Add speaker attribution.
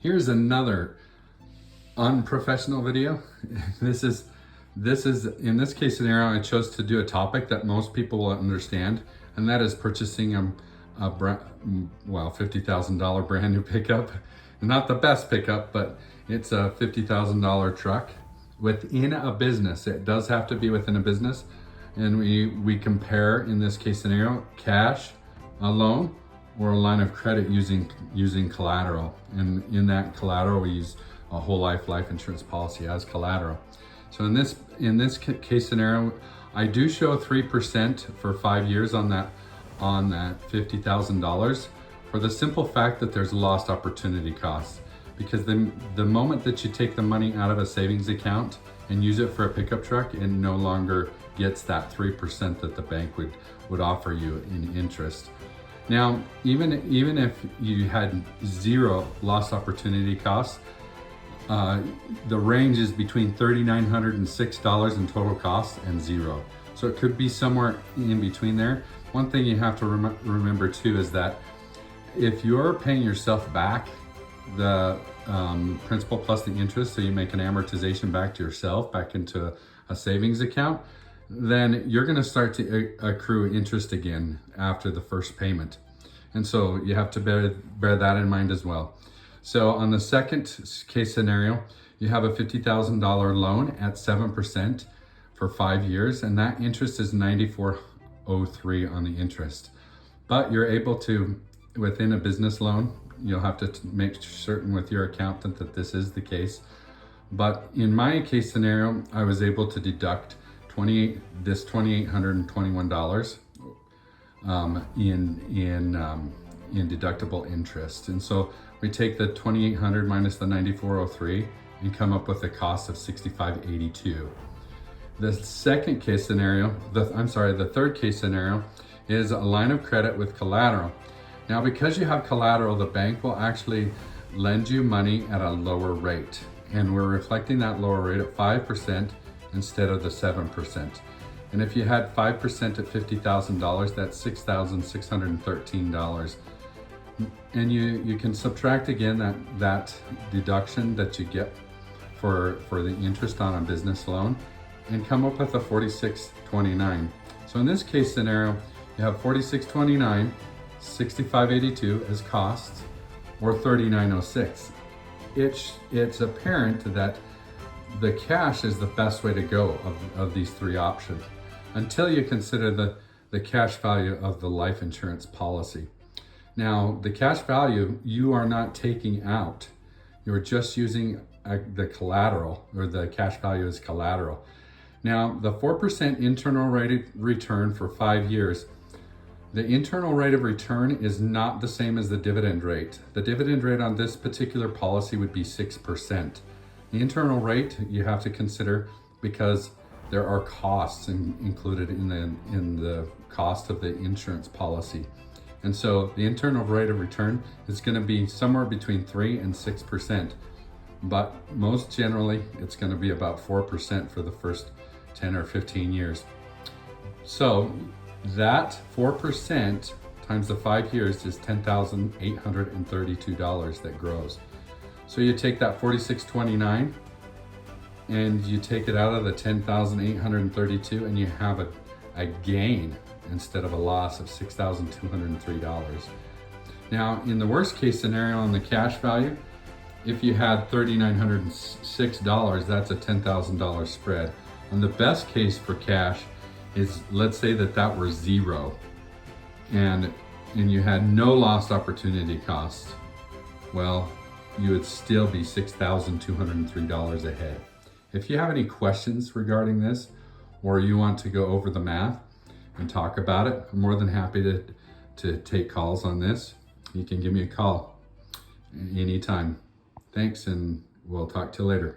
Speaker 1: Here's another unprofessional video. This is in this case scenario, I chose to do a topic that most people will understand, and that is purchasing a $50,000 brand new pickup. Not the best pickup, but it's a $50,000 truck within a business. It does have to be within a business, and we compare, in this case scenario, cash, a loan, or a line of credit using collateral. And in that collateral, we use a whole life insurance policy as collateral. So in this case scenario, I do show 3% for 5 years on that $50,000, for the simple fact that there's lost opportunity costs. Because the moment that you take the money out of a savings account and use it for a pickup truck, it no longer gets that 3% that the bank would offer you in interest. Now, even if you had zero lost opportunity costs, the range is between $3,906 in total cost and zero. So it could be somewhere in between there. One thing you have to remember too is that if you're paying yourself back the principal plus the interest, so you make an amortization back to yourself, back into a savings account, then you're going to start to accrue interest again after the first payment. And so you have to bear that in mind as well. So on the second case scenario, you have a $50,000 loan at 7% for 5 years, and that interest is $94.03 on the interest. But you're able to, within a business loan, you'll have to make certain with your accountant that this is the case. But in my case scenario, I was able to deduct $2,821 in deductible interest. And so we take the $2,800 minus the $94.03 and come up with a cost of $65.82. The second case scenario, the third case scenario is a line of credit with collateral. Now, because you have collateral, the bank will actually lend you money at a lower rate. And we're reflecting that lower rate at 5% instead of the 7%. And if you had 5% at $50,000, that's $6,613. And you can subtract again that deduction that you get for the interest on a business loan and come up with a $46.29. So in this case scenario, you have $46.29, $65.82 as costs, or $39.06. It's apparent that the cash is the best way to go of these three options, until you consider the cash value of the life insurance policy. Now, the cash value you are not taking out. You're just using the collateral, or the cash value as collateral. Now, the 4% internal rate of return for 5 years, the internal rate of return is not the same as the dividend rate. The dividend rate on this particular policy would be 6%. The internal rate you have to consider because there are costs included in the cost of the insurance policy. And so the internal rate of return is going to be somewhere between 3 and 6%. But most generally, it's going to be about 4% for the first 10 or 15 years. So that 4% times the 5 years is $10,832 that grows. So you take that $46.29 and you take it out of the $10,832 and you have a gain instead of a loss of $6,203. Now, in the worst case scenario on the cash value, if you had $3,906, that's a $10,000 spread. And the best case for cash is, let's say that were zero and you had no lost opportunity costs. Well, you would still be $6,203 ahead. If you have any questions regarding this, or you want to go over the math and talk about it, I'm more than happy to take calls on this. You can give me a call anytime. Thanks, and we'll talk to you later.